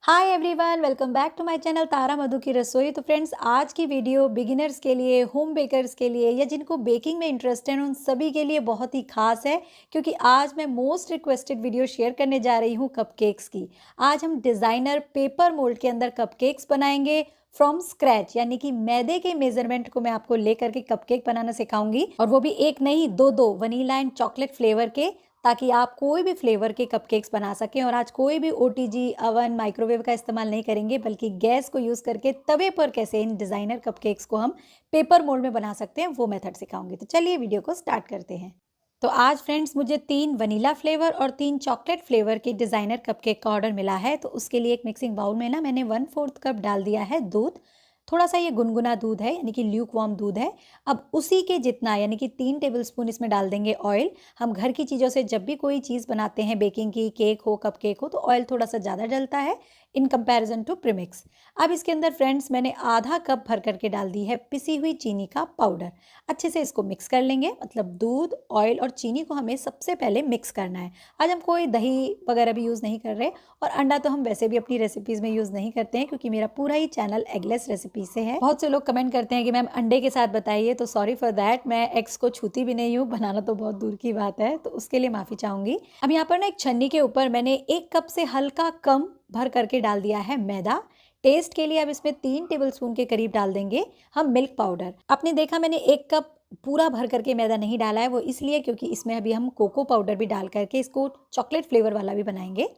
Hi everyone, welcome back to my channel Tara Madhu की रसोई। तो friends, आज की वीडियो बिगिनर्स के लिए, होम बेकर्स के लिए या जिनको बेकिंग में इंटरेस्ट है उन सभी के लिए बहुत ही खास है, क्योंकि आज मैं मोस्ट रिक्वेस्टेड वीडियो शेयर करने जा रही हूँ कपकेक्स की। आज हम डिज़ाइनर पेपर मोल्ड के अंदर कपकेक्स बनाएंगे फ्रॉम स्क्रैच, यानी कि मैदे के मेजरमेंट को मैं आपको लेकर के कपकेक बनाना सिखाऊंगी, और वो भी एक नहीं दो वनीला एंड चॉकलेट फ्लेवर के, ताकि आप कोई भी फ्लेवर के कपकेक्स बना सकें। और आज कोई भी ओटीजी, अवन, माइक्रोवेव का इस्तेमाल नहीं करेंगे, बल्कि गैस को यूज़ करके तवे पर कैसे इन डिज़ाइनर कपकेक्स को हम पेपर मोल्ड में बना सकते हैं वो मेथड सिखाऊंगी। तो चलिए वीडियो को स्टार्ट करते हैं। तो आज फ्रेंड्स, मुझे 3 वनीला फ्लेवर और 3 चॉकलेट फ्लेवर के डिज़ाइनर कपकेक का ऑर्डर मिला है। तो उसके लिए एक मिक्सिंग बाउल में ना मैंने 1/4 कप डाल दिया है दूध। थोड़ा सा ये गुनगुना दूध है, यानी कि ल्यूक वार्म दूध है। अब उसी के जितना, यानी कि 3 टेबलस्पून इसमें डाल देंगे ऑयल। हम घर की चीज़ों से जब भी कोई चीज़ बनाते हैं, बेकिंग की, केक हो, कपकेक हो, तो ऑयल थोड़ा सा ज़्यादा डलता है इन कंपैरिजन टू प्रीमिक्स। अब इसके अंदर फ्रेंड्स मैंने आधा कप भर करके डाल दी है पिसी हुई चीनी का पाउडर। अच्छे से इसको मिक्स कर लेंगे, मतलब दूध, ऑयल और चीनी को हमें सबसे पहले मिक्स करना है। आज हम कोई दही वगैरह भी यूज़ नहीं कर रहे, और अंडा तो हम वैसे भी अपनी रेसिपीज़ में यूज़ नहीं करते हैं, क्योंकि मेरा पूरा ही चैनल एगलेस रेसिपी से है। बहुत से लोग कमेंट करते हैं कि मैम अंडे के साथ बताइए, तो सॉरी फॉर दैट, मैं एग्स को छूती भी नहीं हूँ, बनाना तो बहुत दूर की बात है, तो उसके लिए माफ़ी चाहूँगी। अब यहाँ पर ना एक छन्नी के ऊपर मैंने 1 कप से हल्का कम भर करके डाल दिया है मैदा। टेस्ट के लिए अब इसमें 3 टेबलस्पून के करीब डाल देंगे हम मिल्क पाउडर। आपने देखा मैंने 1 कप पूरा भर करके मैदा नहीं डाला है, वो इसलिए क्योंकि इसमें अभी हम कोको पाउडर भी डाल करके इसको चॉकलेट फ्लेवर वाला भी बनाएंगे।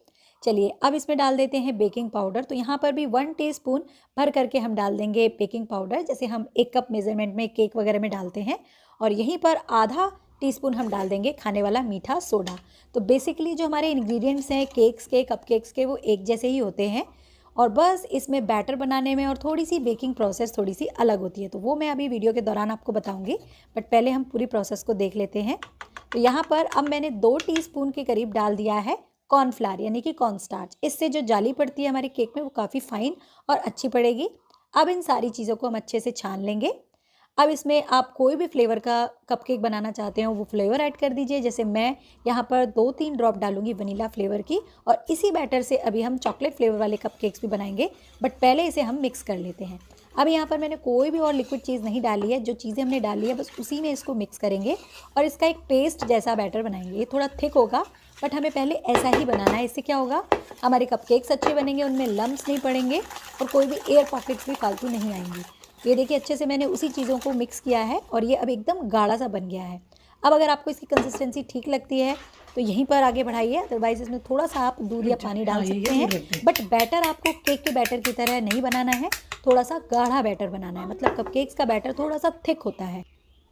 चलिए अब इसमें डाल देते हैं बेकिंग पाउडर। तो यहाँ पर भी 1 टीस्पून भर करके हम डाल देंगे बेकिंग पाउडर, जैसे हम 1 कप मेजरमेंट में केक वगैरह में डालते हैं। और यहीं पर आधा टीस्पून हम डाल देंगे खाने वाला मीठा सोडा। तो बेसिकली जो हमारे इंग्रेडिएंट्स हैं केक्स के, कपकेक्स के, वो एक जैसे ही होते हैं, और बस इसमें बैटर बनाने में और थोड़ी सी बेकिंग प्रोसेस थोड़ी सी अलग होती है। तो वो मैं अभी वीडियो के दौरान आपको बताऊंगी, बट पहले हम पूरी प्रोसेस को देख लेते हैं। तो यहाँ पर अब मैंने 2 टीस्पून के करीब डाल दिया है कॉर्नफ्लावर, यानी कि कॉर्नस्टार्च। इससे जो जाली पड़ती है हमारे केक में वो काफ़ी फाइन और अच्छी पड़ेगी। अब इन सारी चीज़ों को हम अच्छे से छान लेंगे। अब इसमें आप कोई भी फ्लेवर का कपकेक बनाना चाहते हो वो फ्लेवर ऐड कर दीजिए। जैसे मैं यहाँ पर 2-3 ड्रॉप डालूंगी वनीला फ्लेवर की, और इसी बैटर से अभी हम चॉकलेट फ्लेवर वाले कपकेक्स भी बनाएंगे, बट पहले इसे हम मिक्स कर लेते हैं। अब यहाँ पर मैंने कोई भी और लिक्विड चीज़ नहीं डाली है, जो चीज़ें हमने डाली है बस उसी में इसको मिक्स करेंगे और इसका एक पेस्ट जैसा बैटर बनाएंगे। ये थोड़ा थिक होगा, बट हमें पहले ऐसा ही बनाना है। इससे क्या होगा, हमारे कपकेक्स अच्छे बनेंगे, उनमें लम्प्स नहीं पड़ेंगे और कोई भी एयर पॉकेट्स भी फालतू नहीं आएंगी। ये देखिए अच्छे से मैंने उसी चीज़ों को मिक्स किया है और ये अब एकदम गाढ़ा सा बन गया है। अब अगर आपको इसकी कंसिस्टेंसी ठीक लगती है तो यहीं पर आगे बढ़ाइए, अदरवाइज इसमें थोड़ा सा आप दूध या पानी डाल सकते हैं। बट बैटर आपको केक के बैटर की तरह नहीं बनाना है, थोड़ा सा गाढ़ा बैटर बनाना है। मतलब कपकेक्स का बैटर थोड़ा सा थिक होता है।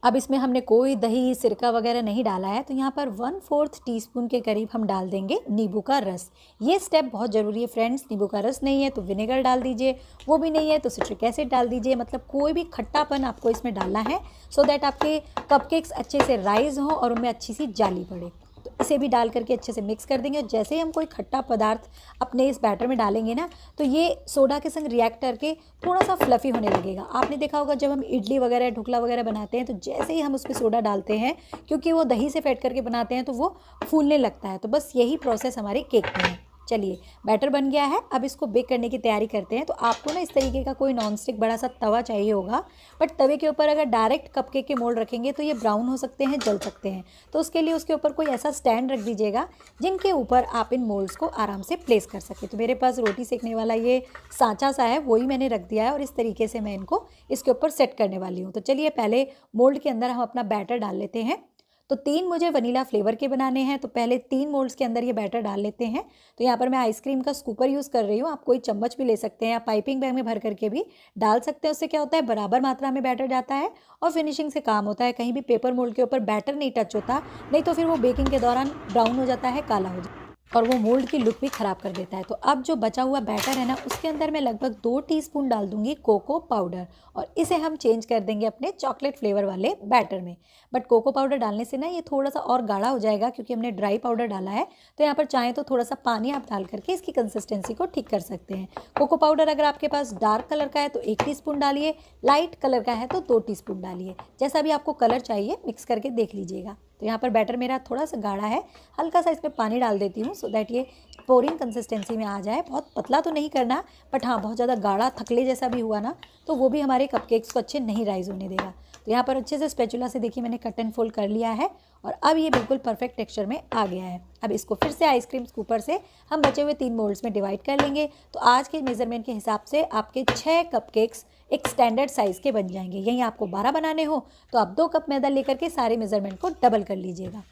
अब इसमें हमने कोई दही, सिरका वगैरह नहीं डाला है, तो यहाँ पर 1/4 टीस्पून के करीब हम डाल देंगे नींबू का रस। ये स्टेप बहुत ज़रूरी है फ्रेंड्स। नींबू का रस नहीं है तो विनेगर डाल दीजिए, वो भी नहीं है तो सिट्रिक एसिड डाल दीजिए। मतलब कोई भी खट्टापन आपको इसमें डालना है, सो दैट आपके कपकेक्स अच्छे से राइज हों और उनमें अच्छी सी जाली पड़े। तो इसे भी डाल करके अच्छे से मिक्स कर देंगे। और जैसे ही हम कोई खट्टा पदार्थ अपने इस बैटर में डालेंगे ना, तो ये सोडा के संग रिएक्ट करके थोड़ा सा फ्लफ़ी होने लगेगा। आपने देखा होगा जब हम इडली वगैरह, ढोकला वगैरह बनाते हैं, तो जैसे ही हम उसमें सोडा डालते हैं, क्योंकि वो दही से फेंट करके बनाते हैं, तो वो फूलने लगता है। तो बस यही प्रोसेस हमारे केक में है। चलिए बैटर बन गया है, अब इसको बेक करने की तैयारी करते हैं। तो आपको ना इस तरीके का कोई नॉन स्टिक बड़ा सा तवा चाहिए होगा, बट तवे के ऊपर अगर डायरेक्ट कपकेक के मोल्ड रखेंगे तो ये ब्राउन हो सकते हैं, जल सकते हैं। तो उसके लिए उसके ऊपर कोई ऐसा स्टैंड रख दीजिएगा जिनके ऊपर आप इन मोल्ड्स को आराम से प्लेस कर सकें। तो मेरे पास रोटी सेकने वाला ये सांचा सा है, वही मैंने रख दिया है, और इस तरीके से मैं इनको इसके ऊपर सेट करने वाली हूँ। तो चलिए पहले मोल्ड के अंदर हम अपना बैटर डाल लेते हैं। तो 3 मुझे वनीला फ्लेवर के बनाने हैं, तो पहले 3 मोल्ड्स के अंदर ये बैटर डाल लेते हैं। तो यहाँ पर मैं आइसक्रीम का स्कूपर यूज़ कर रही हूँ, आप कोई चम्मच भी ले सकते हैं, आप पाइपिंग बैग में भर करके भी डाल सकते हैं। उससे क्या होता है, बराबर मात्रा में बैटर जाता है और फिनिशिंग से काम होता है। कहीं भी पेपर मोल्ड के ऊपर बैटर नहीं टच होता, नहीं तो फिर वो बेकिंग के दौरान ब्राउन हो जाता है, काला हो जाता है, और वो मोल्ड की लुक भी ख़राब कर देता है। तो अब जो बचा हुआ बैटर है ना, उसके अंदर मैं लगभग 2 टीस्पून डाल दूंगी कोको पाउडर, और इसे हम चेंज कर देंगे अपने चॉकलेट फ्लेवर वाले बैटर में। बट कोको पाउडर डालने से ना ये थोड़ा सा और गाढ़ा हो जाएगा, क्योंकि हमने ड्राई पाउडर डाला है। तो यहाँ पर चाहें तो थोड़ा सा पानी आप डाल करके इसकी कंसिस्टेंसी को ठीक कर सकते हैं। कोको पाउडर अगर आपके पास डार्क कलर का है तो 1 टीस्पून डालिए, लाइट कलर का है तो 2 टीस्पून डालिए। जैसा भी आपको कलर चाहिए मिक्स करके देख लीजिएगा। तो यहाँ पर बैटर मेरा थोड़ा सा गाढ़ा है, हल्का सा इसमें पानी डाल देती हूँ, सो दैट ये पोरिंग कंसिस्टेंसी में आ जाए। बहुत पतला तो नहीं करना, बट हाँ बहुत ज़्यादा गाढ़ा थकले जैसा भी हुआ ना तो वो भी हमारे कपकेक्स को अच्छे नहीं राइज होने देगा। तो यहाँ पर अच्छे से स्पैचुला से देखिए मैंने कट एंड फोल्ड कर लिया है और अब ये बिल्कुल परफेक्ट टेक्सचर में आ गया है। अब इसको फिर से आइसक्रीम स्कूपर से हम बचे हुए 3 मोल्ड्स में डिवाइड कर लेंगे। तो आज के मेजरमेंट के हिसाब से आपके 6 कपकेक्स एक स्टैंडर्ड साइज़ के बन जाएंगे। यहीं आपको 12 बनाने हो तो आप 2 कप मैदा लेकर के सारे मेजरमेंट को डबल कर लीजिएगा।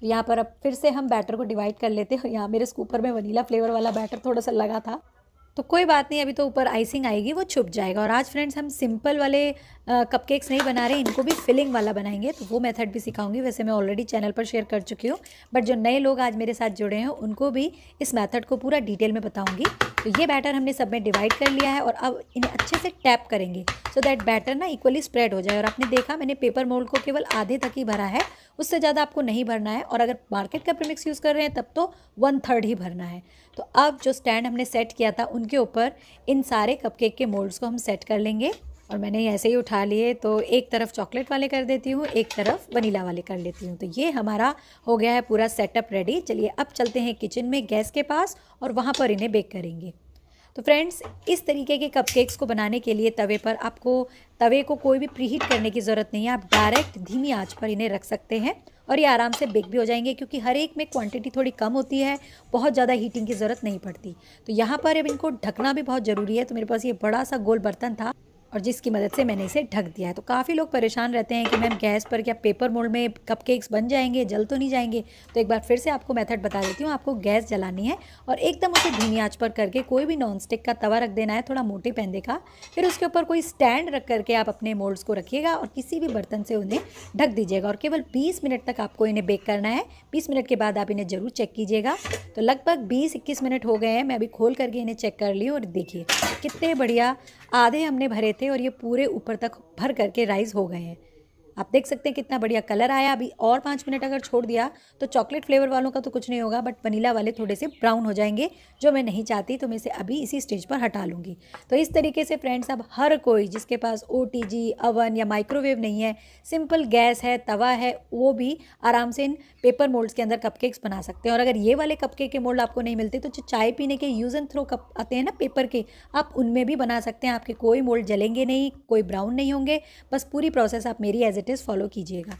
तो यहाँ पर अब फिर से हम बैटर को डिवाइड कर लेते हैं। यहाँ मेरे स्कूपर में वनीला फ्लेवर वाला बैटर थोड़ा सा लगा था, तो कोई बात नहीं, अभी तो ऊपर आइसिंग आएगी वो छुप जाएगा। और आज फ्रेंड्स हम सिंपल वाले कपकेक्स नहीं बना रहे, इनको भी फिलिंग वाला बनाएंगे, तो वो मेथड भी सिखाऊंगी। वैसे मैं ऑलरेडी चैनल पर शेयर कर चुकी हूँ, बट जो नए लोग आज मेरे साथ जुड़े हैं उनको भी इस मेथड को पूरा डिटेल में बताऊंगी। तो ये बैटर हमने सब में डिवाइड कर लिया है और अब इन्हें अच्छे से टैप करेंगे सो दैट बैटर ना इक्वली स्प्रेड हो जाए। और आपने देखा मैंने पेपर मोल्ड को केवल आधे तक ही भरा है, उससे ज़्यादा आपको नहीं भरना है। और अगर मार्केट का प्रीमिक्स यूज़ कर रहे हैं तब तो 1/3 ही भरना है। तो अब जो स्टैंड हमने सेट किया था उनके ऊपर इन सारे कपकेक के मोल्ड्स को हम सेट कर लेंगे। और मैंने ऐसे ही उठा लिए, तो एक तरफ चॉकलेट वाले कर देती हूँ, एक तरफ वनीला वाले कर लेती हूँ। तो ये हमारा हो गया है पूरा सेटअप रेडी। चलिए अब चलते हैं किचन में गैस के पास और वहाँ पर इन्हें बेक करेंगे। तो फ्रेंड्स इस तरीके के कपकेक्स को बनाने के लिए तवे को कोई भी प्रीहीट करने की ज़रूरत नहीं है। आप डायरेक्ट धीमी आंच पर इन्हें रख सकते हैं और ये आराम से बेक भी हो जाएंगे, क्योंकि हर एक में क्वांटिटी थोड़ी कम होती है, बहुत ज़्यादा हीटिंग की ज़रूरत नहीं पड़ती। तो यहाँ पर अब इनको ढकना भी बहुत ज़रूरी है। तो मेरे पास ये बड़ा सा गोल बर्तन था और जिसकी मदद से मैंने इसे ढक दिया है। तो काफ़ी लोग परेशान रहते हैं कि मैम गैस पर क्या पेपर मोल्ड में कपकेक्स बन जाएंगे, जल तो नहीं जाएंगे। तो एक बार फिर से आपको मेथड बता देती हूँ। आपको गैस जलानी है और एकदम उसे धीमी आंच पर करके कोई भी नॉन स्टिक का तवा रख देना है, थोड़ा मोटे पैंदे का। फिर उसके ऊपर कोई स्टैंड रख करके आप अपने मोल्ड्स को रखिएगा और किसी भी बर्तन से उन्हें ढक दीजिएगा। और केवल 20 मिनट तक आपको इन्हें बेक करना है। 20 मिनट के बाद आप इन्हें ज़रूर चेक कीजिएगा। तो लगभग 20-21 मिनट हो गए हैं। मैं अभी खोल करके इन्हें चेक कर ली और देखिए कितने बढ़िया आधे हमने भरे थे और ये पूरे ऊपर तक भर करके राइज हो गए हैं। आप देख सकते हैं कितना बढ़िया कलर आया। अभी और 5 मिनट अगर छोड़ दिया तो चॉकलेट फ्लेवर वालों का तो कुछ नहीं होगा, बट वनीला वाले थोड़े से ब्राउन हो जाएंगे, जो मैं नहीं चाहती। तो मैं इसे अभी इसी स्टेज पर हटा लूँगी। तो इस तरीके से फ्रेंड्स अब हर कोई जिसके पास OTG अवन या माइक्रोवेव नहीं है, सिंपल गैस है, तवा है, वो भी आराम से इन पेपर मोल्ड्स के अंदर कपकेक्स बना सकते हैं। और अगर ये वाले कपकेक के मोल्ड आपको नहीं मिलते तो जो चाय पीने के यूज़ एंड थ्रो कप आते हैं ना पेपर के, आप उनमें भी बना सकते हैं। आपके कोई मोल्ड जलेंगे नहीं, कोई ब्राउन नहीं होंगे। बस पूरी प्रोसेस आप मेरी एज इट इज़ फॉलो कीजिएगा।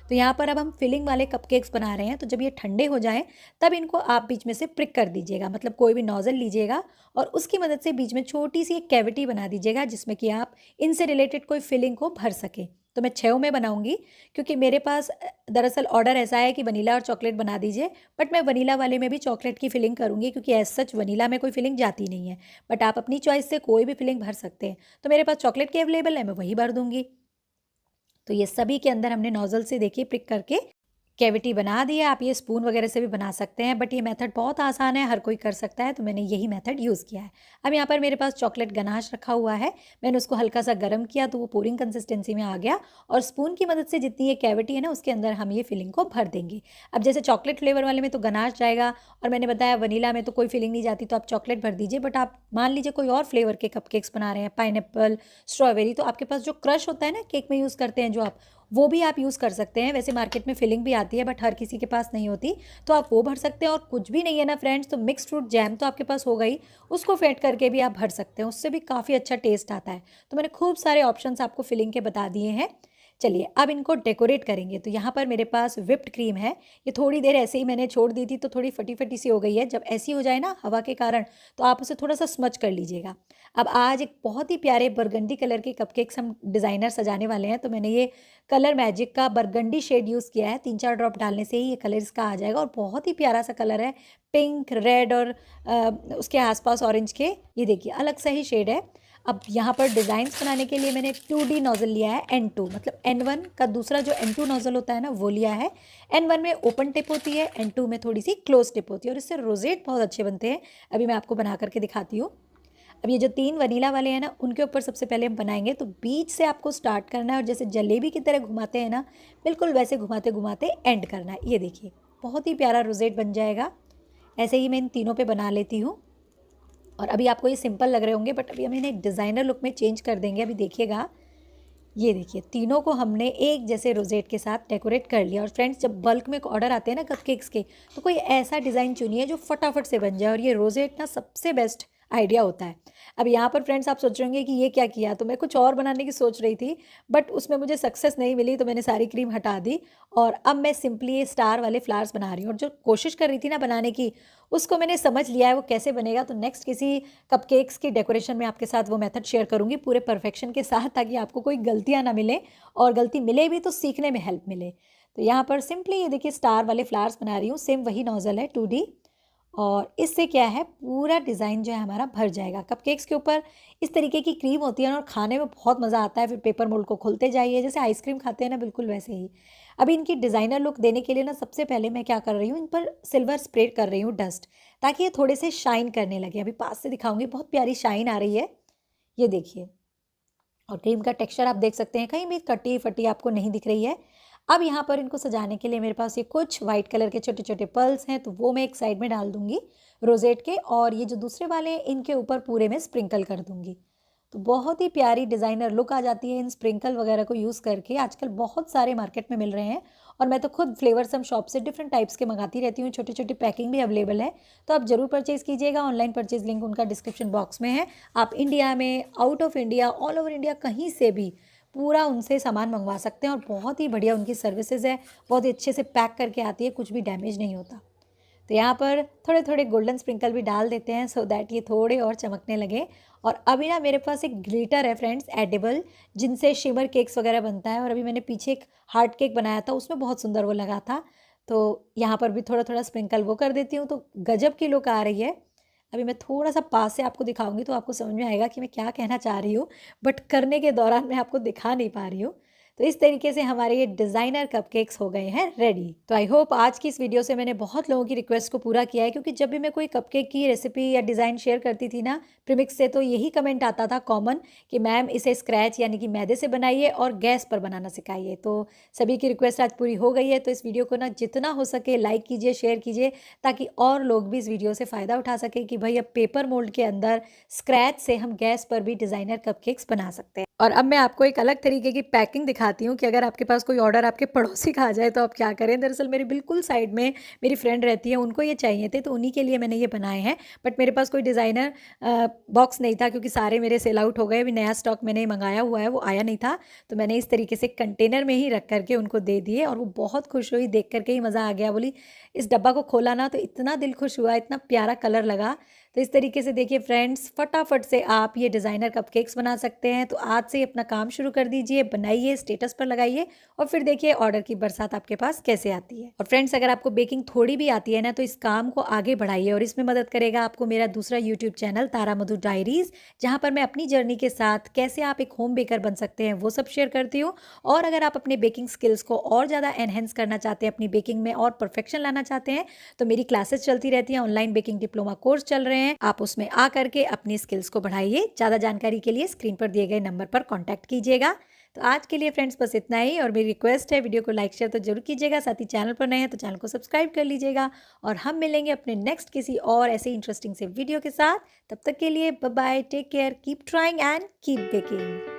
तो यहाँ पर अब हम फिलिंग वाले कपकेक्स बना रहे हैं। तो जब ये ठंडे हो जाएं तब इनको आप बीच में से प्रिक कर दीजिएगा, मतलब कोई भी नोज़ल लीजिएगा और उसकी मदद से बीच में छोटी सी एक कैविटी बना दीजिएगा, जिसमें कि आप इनसे रिलेटेड कोई फिलिंग को भर सके। तो मैं 6 में बनाऊंगी, क्योंकि मेरे पास दरअसल ऑर्डर ऐसा है कि वनीला और चॉकलेट बना दीजिए, बट मैं वनीला वाले में भी चॉकलेट की फिलिंग करूंगी, क्योंकि एज सच वनीला में कोई फिलिंग जाती नहीं है। बट आप अपनी चॉइस से कोई भी फिलिंग भर सकते हैं। तो मेरे पास चॉकलेट की अवेलेबल है, मैं वही भर दूंगी। तो ये सभी के अंदर हमने नोज़ल से देखिए प्रिक करके कैविटी बना दिया। आप ये स्पून वगैरह से भी बना सकते हैं, बट ये मेथड बहुत आसान है, हर कोई कर सकता है। तो मैंने यही मेथड यूज़ किया है। अब यहाँ पर मेरे पास चॉकलेट गनाश रखा हुआ है, मैंने उसको हल्का सा गर्म किया तो वो पोरिंग कंसिस्टेंसी में आ गया। और स्पून की मदद से जितनी ये कैविटी है ना उसके अंदर हम ये फिलिंग को भर देंगे। अब जैसे चॉकलेट फ्लेवर वाले में तो गनाश जाएगा और मैंने बताया वनीला में तो कोई फिलिंग नहीं जाती, तो आप चॉकलेट भर दीजिए। बट आप मान लीजिए कोई और फ्लेवर के कपकेक्स बना रहे हैं, पाइनएप्पल, स्ट्रॉबेरी, तो आपके पास जो क्रश होता है ना केक में यूज़ करते हैं जो आप, वो भी आप यूज़ कर सकते हैं। वैसे मार्केट में फिलिंग भी आती है, बट हर किसी के पास नहीं होती, तो आप वो भर सकते हैं। और कुछ भी नहीं है ना फ्रेंड्स, तो मिक्स्ड फ्रूट जैम तो आपके पास हो गई, उसको फेंट करके भी आप भर सकते हैं, उससे भी काफ़ी अच्छा टेस्ट आता है। तो मैंने खूब सारे ऑप्शंस आपको फिलिंग के बता दिए हैं। चलिए अब इनको डेकोरेट करेंगे। तो यहाँ पर मेरे पास व्हिप्ड क्रीम है, ये थोड़ी देर ऐसे ही मैंने छोड़ दी थी तो थोड़ी फटी फटी सी हो गई है। जब ऐसी हो जाए ना हवा के कारण, तो आप उसे थोड़ा सा स्मच कर लीजिएगा। अब आज एक बहुत ही प्यारे बरगंडी कलर के कपकेक्स हम डिज़ाइनर सजाने वाले हैं। तो मैंने ये कलर मैजिक का बरगंडी शेड यूज़ किया है। 3-4 ड्रॉप डालने से ही ये कलर इसका आ जाएगा और बहुत ही प्यारा सा कलर है, पिंक, रेड और उसके आसपास ऑरेंज के। ये देखिए अलग सा ही शेड है। अब यहाँ पर डिज़ाइंस बनाने के लिए मैंने 2D नोज़ल लिया है, N2 मतलब N1 का दूसरा जो N2 नोज़ल होता है ना वो लिया है। N1 में ओपन टिप होती है, N2 में थोड़ी सी क्लोज टिप होती है और इससे रोजेट बहुत अच्छे बनते हैं। अभी मैं आपको बना करके दिखाती हूँ। अब ये जो 3 वनीला वाले हैं ना उनके ऊपर सबसे पहले हम बनाएंगे। तो बीच से आपको स्टार्ट करना है और जैसे जलेबी की तरह घुमाते हैं ना, बिल्कुल वैसे घुमाते घुमाते एंड करना है। ये देखिए बहुत ही प्यारा रोजेट बन जाएगा। ऐसे ही मैं इन तीनों पे बना लेती हूँ। और अभी आपको ये सिंपल लग रहे होंगे, बट अभी हम इन्हें एक डिज़ाइनर लुक में चेंज कर देंगे। अभी देखिएगा ये देखिए तीनों को हमने एक जैसे रोजेट के साथ डेकोरेट कर लिया। और फ्रेंड्स जब बल्क में ऑर्डर आते हैं ना कपकेक्स के, तो कोई ऐसा डिज़ाइन चुनिए जो फटाफट से बन जाए, और ये रोजेट ना सबसे बेस्ट आइडिया होता है। अब यहाँ पर फ्रेंड्स आप सोच रहे होंगे कि ये क्या किया, तो मैं कुछ और बनाने की सोच रही थी, बट उसमें मुझे सक्सेस नहीं मिली, तो मैंने सारी क्रीम हटा दी और अब मैं सिंपली ये स्टार वाले फ्लावर्स बना रही हूँ। और जो कोशिश कर रही थी ना बनाने की, उसको मैंने समझ लिया है वो कैसे बनेगा। तो नेक्स्ट किसी कपकेक्स की डेकोरेशन में आपके साथ वो मेथड शेयर करूँगी पूरे परफेक्शन के साथ, ताकि आपको कोई गलतियाँ ना मिले, और गलती मिले भी तो सीखने में हेल्प मिले। तो यहाँ पर सिंपली ये देखिए स्टार वाले फ्लावर्स बना रही हूँ, सेम वही नोजल है 2D, और इससे क्या है पूरा डिज़ाइन जो है हमारा भर जाएगा। कपकेक्स के ऊपर इस तरीके की क्रीम होती है ना, और खाने में बहुत मज़ा आता है। फिर पेपर मोल्ड को खोलते जाइए, जैसे आइसक्रीम खाते हैं ना, बिल्कुल वैसे ही। अभी इनकी डिज़ाइनर लुक देने के लिए ना सबसे पहले मैं क्या कर रही हूँ, इन पर सिल्वर स्प्रे कर रही हूँ डस्ट, ताकि ये थोड़े से शाइन करने लगे। अभी पास से दिखाऊंगी, बहुत प्यारी शाइन आ रही है, ये देखिए। और क्रीम का टेक्सचर आप देख सकते हैं, कहीं भी कटी फटी आपको नहीं दिख रही है। अब यहाँ पर इनको सजाने के लिए मेरे पास ये कुछ वाइट कलर के छोटे छोटे पर्ल्स हैं, तो वो मैं एक साइड में डाल दूंगी रोजेट के, और ये जो दूसरे वाले हैं इनके ऊपर पूरे में स्प्रिंकल कर दूंगी। तो बहुत ही प्यारी डिज़ाइनर लुक आ जाती है इन स्प्रिंकल वगैरह को यूज़ करके। आजकल बहुत सारे मार्केट में मिल रहे हैं, और मैं तो खुद फ्लेवर सम शॉप से डिफरेंट टाइप्स के मंगाती रहती हूँ। छोटी छोटी पैकिंग भी अवेलेबल है, तो आप ज़रूर परचेज़ कीजिएगा। ऑनलाइन परचेज लिंक उनका डिस्क्रिप्शन बॉक्स में है। आप इंडिया में, out of India, all over India कहीं से भी पूरा उनसे सामान मंगवा सकते हैं, और बहुत ही बढ़िया उनकी सर्विसेज है। बहुत ही अच्छे से पैक करके आती है, कुछ भी डैमेज नहीं होता। तो यहाँ पर थोड़े थोड़े गोल्डन स्प्रिंकल भी डाल देते हैं, सो दैट ये थोड़े और चमकने लगे। और अभी ना मेरे पास एक ग्लिटर है फ्रेंड्स, एडिबल, जिनसे शिमर केक्स वगैरह बनता है। और अभी मैंने पीछे एक हार्ट केक बनाया था, उसमें बहुत सुंदर वो लगा था। तो यहाँ पर भी थोड़ा थोड़ा स्प्रिंकल वो कर देती हूँ, तो गजब की लुक आ रही है। अभी मैं थोड़ा सा पास से आपको दिखाऊंगी, तो आपको समझ में आएगा कि मैं क्या कहना चाह रही हूँ, बट करने के दौरान मैं आपको दिखा नहीं पा रही हूँ। तो इस तरीके से हमारे ये डिज़ाइनर कपकेक्स हो गए हैं रेडी। तो आई होप आज की इस वीडियो से मैंने बहुत लोगों की रिक्वेस्ट को पूरा किया है, क्योंकि जब भी मैं कोई कपकेक की रेसिपी या डिज़ाइन शेयर करती थी ना प्रीमिक्स से, तो यही कमेंट आता था कॉमन कि मैम इसे स्क्रैच यानी कि मैदे से बनाइए और गैस पर बनाना सिखाइए। तो सभी की रिक्वेस्ट आज पूरी हो गई है। तो इस वीडियो को ना जितना हो सके लाइक कीजिए, शेयर कीजिए, ताकि और लोग भी इस वीडियो से फ़ायदा उठा सके कि भाई अब पेपर मोल्ड के अंदर स्क्रैच से हम गैस पर भी डिज़ाइनर कपकेक्स बना सकते हैं। और अब मैं आपको एक अलग तरीके की पैकिंग दिखाती हूँ कि अगर आपके पास कोई ऑर्डर आपके पड़ोसी का आ जाए तो आप क्या करें। दरअसल मेरी बिल्कुल साइड में मेरी फ्रेंड रहती है, उनको ये चाहिए थे, तो उन्हीं के लिए मैंने ये बनाए हैं। बट मेरे पास कोई डिज़ाइनर बॉक्स नहीं था, क्योंकि सारे मेरे सेल आउट हो गए। अभी नया स्टॉक मैंने मंगाया हुआ है, वो आया नहीं था, तो मैंने इस तरीके से कंटेनर में ही रख करके उनको दे दिए। और वो बहुत खुश हुई, देख करके ही मज़ा आ गया। बोली इस डब्बा को खोला ना तो इतना दिल खुश हुआ, इतना प्यारा कलर लगा। तो इस तरीके से देखिए फ्रेंड्स, फटाफट से आप ये डिज़ाइनर कपकेक्स बना सकते हैं। तो आज से अपना काम शुरू कर दीजिए, बनाइए, स्टेटस पर लगाइए, और फिर देखिए ऑर्डर की बरसात आपके पास कैसे आती है। और फ्रेंड्स अगर आपको बेकिंग थोड़ी भी आती है ना, तो इस काम को आगे बढ़ाइए, और इसमें मदद करेगा आपको मेरा दूसरा यूट्यूब चैनल तारा मधु डायरीज, जहाँ पर मैं अपनी जर्नी के साथ कैसे आप एक होम बेकर बन सकते हैं वो सब शेयर करती हूँ। और अगर आप अपने बेकिंग स्किल्स को और ज़्यादा एनहेंस करना चाहते हैं, अपनी बेकिंग में और परफेक्शन लाना चाहते हैं, तो मेरी क्लासेस चलती रहती हैं, ऑनलाइन बेकिंग डिप्लोमा कोर्स चल रहे हैं। आप उसमें आ करके अपनी स्किल्स को बढ़ाइए। ज़्यादा जानकारी के लिए स्क्रीन पर दिए गए नंबर पर कॉन्टैक्ट कीजिएगा। तो आज के लिए फ्रेंड्स बस इतना ही, और मेरी रिक्वेस्ट है वीडियो को लाइक शेयर तो जरूर कीजिएगा। साथ ही चैनल पर नए हैं तो चैनल को सब्सक्राइब कर लीजिएगा, और हम मिलेंगे अपने नेक्स्ट किसी और ऐसे इंटरेस्टिंग से वीडियो के साथ। तब तक के लिए bye bye, take care, keep trying and keep baking.